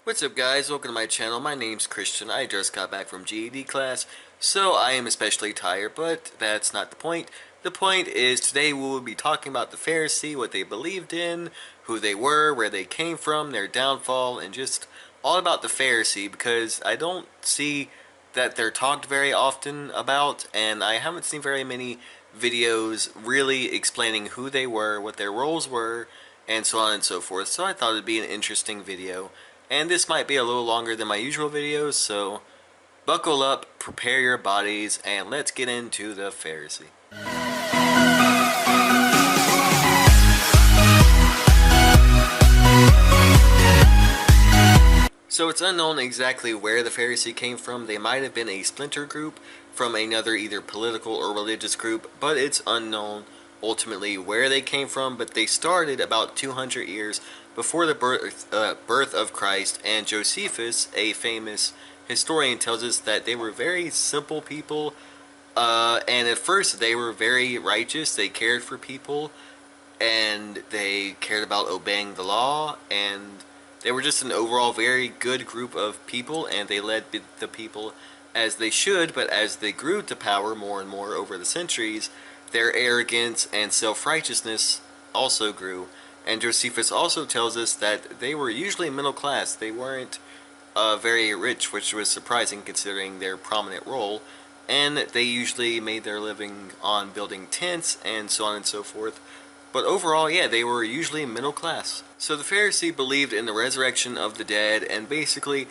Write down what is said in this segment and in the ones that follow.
What's up guys, welcome to my channel. My name's Christian. I just got back from GED class, so I am especially tired, but that's not the point. The point is today we will be talking about the Pharisee, what they believed in, who they were, where they came from, their downfall, and just all about the Pharisee because I don't see that they're talked very often about, and I haven't seen very many videos really explaining who they were, what their roles were, and so on and so forth. So I thought it'd be an interesting video. And this might be a little longer than my usual videos, so buckle up, prepare your bodies, and let's get into the Pharisee. So it's unknown exactly where the Pharisee came from. They might have been a splinter group from another either political or religious group, but it's unknown ultimately where they came from. But they started about 200 years before the birth of Christ, and Josephus, a famous historian, tells us that they were very simple people, and at first they were very righteous. They cared for people, and they cared about obeying the law, and they were just an overall very good group of people, and they led the people as they should. But as they grew to power more and more over the centuries, their arrogance and self-righteousness also grew. And Josephus also tells us that they were usually middle class. They weren't very rich, which was surprising considering their prominent role. And they usually made their living on building tents and so on and so forth. But overall, yeah, they were usually middle class. So the Pharisee believed in the resurrection of the dead and basically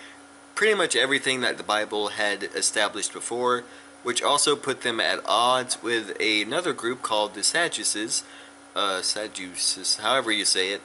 pretty much everything that the Bible had established before, which also put them at odds with another group called the Sadducees, however you say it,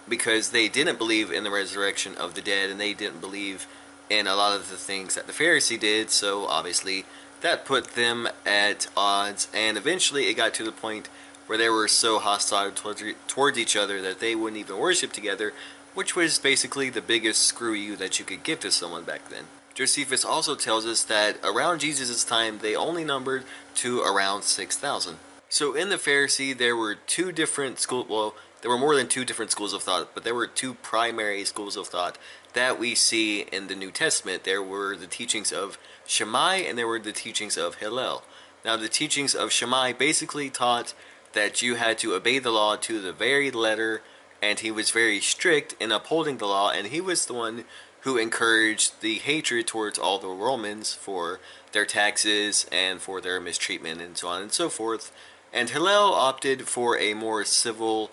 because they didn't believe in the resurrection of the dead and they didn't believe in a lot of the things that the Pharisee did. So obviously that put them at odds, and eventually it got to the point where they were so hostile towards each other that they wouldn't even worship together, which was basically the biggest screw you that you could give to someone back then. Josephus also tells us that around Jesus' time they only numbered to around 6,000. So in the Pharisee there were two different schools, well, there were more than two different schools of thought, but there were two primary schools of thought that we see in the New Testament. There were the teachings of Shamai and there were the teachings of Hillel. Now the teachings of Shamai basically taught that you had to obey the law to the very letter, and he was very strict in upholding the law, and he was the one who encouraged the hatred towards all the Romans for their taxes and for their mistreatment and so on and so forth. And Hillel opted for a more civil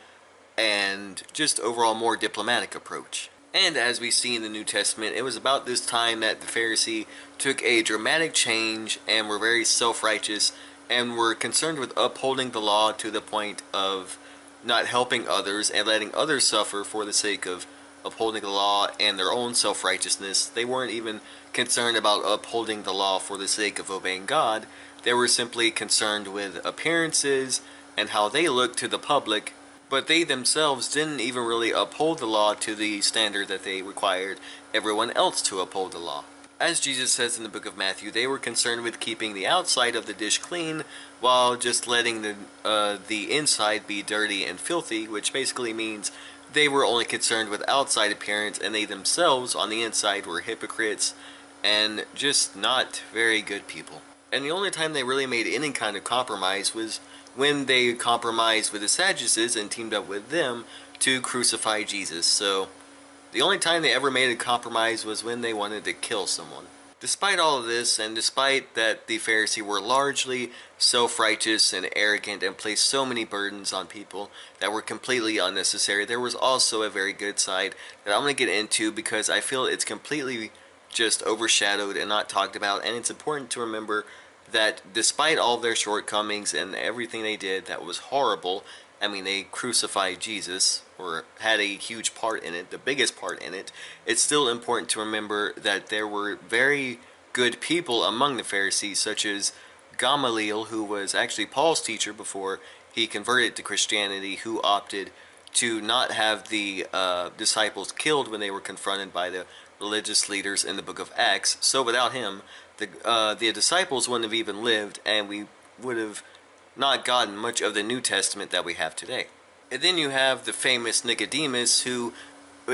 and just overall more diplomatic approach. And as we see in the New Testament, it was about this time that the Pharisee took a dramatic change and were very self-righteous and were concerned with upholding the law to the point of not helping others and letting others suffer for the sake of upholding the law and their own self-righteousness. They weren't even concerned about upholding the law for the sake of obeying God. They were simply concerned with appearances and how they looked to the public, but they themselves didn't even really uphold the law to the standard that they required everyone else to uphold the law. As Jesus says in the book of Matthew, they were concerned with keeping the outside of the dish clean while just letting the inside be dirty and filthy, which basically means they were only concerned with outside appearance, and they themselves on the inside were hypocrites and just not very good people. And the only time they really made any kind of compromise was when they compromised with the Sadducees and teamed up with them to crucify Jesus. So the only time they ever made a compromise was when they wanted to kill someone. Despite all of this, and despite that the Pharisees were largely self-righteous and arrogant and placed so many burdens on people that were completely unnecessary, there was also a very good side that I'm going to get into because I feel it's completely just overshadowed and not talked about. And it's important to remember that despite all of their shortcomings and everything they did that was horrible, I mean, they crucified Jesus, or had a huge part in it, the biggest part in it. It's still important to remember that there were very good people among the Pharisees, such as Gamaliel, who was actually Paul's teacher before he converted to Christianity, who opted to not have the disciples killed when they were confronted by the religious leaders in the book of Acts. So without him, the disciples wouldn't have even lived, and we would have not gotten much of the New Testament that we have today. And then you have the famous Nicodemus, who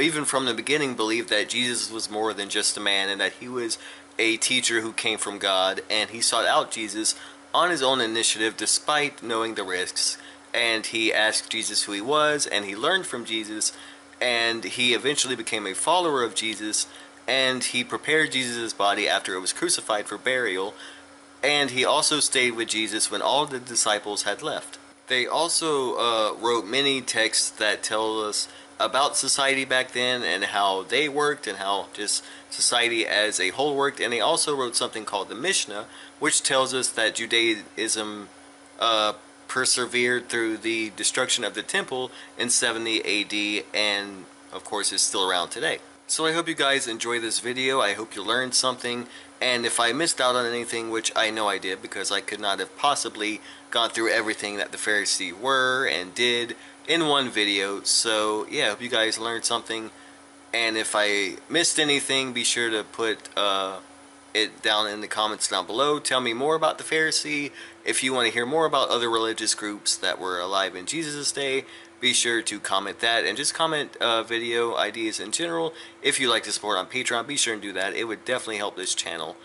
even from the beginning, believed that Jesus was more than just a man and that he was a teacher who came from God, and he sought out Jesus on his own initiative despite knowing the risks. And he asked Jesus who he was, and he learned from Jesus, and he eventually became a follower of Jesus, and he prepared Jesus' body after it was crucified for burial, and he also stayed with Jesus when all the disciples had left. They also wrote many texts that tell us about society back then and how they worked and how just society as a whole worked. And they also wrote something called the Mishnah, which tells us that Judaism persevered through the destruction of the temple in 70 AD and of course is still around today. So I hope you guys enjoy this video. I hope you learned something, and if I missed out on anything, which I know I did because I could not have possibly gone through everything that the Pharisees were and did in one video. So yeah, I hope you guys learned something, and if I missed anything, be sure to put it down in the comments down below. Tell me more about the Pharisee. If you want to hear more about other religious groups that were alive in Jesus' day, be sure to comment that, and just comment video ideas in general. If you like to support on Patreon, be sure and do that. It would definitely help this channel.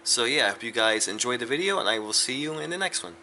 So yeah, I hope you guys enjoyed the video, and I will see you in the next one.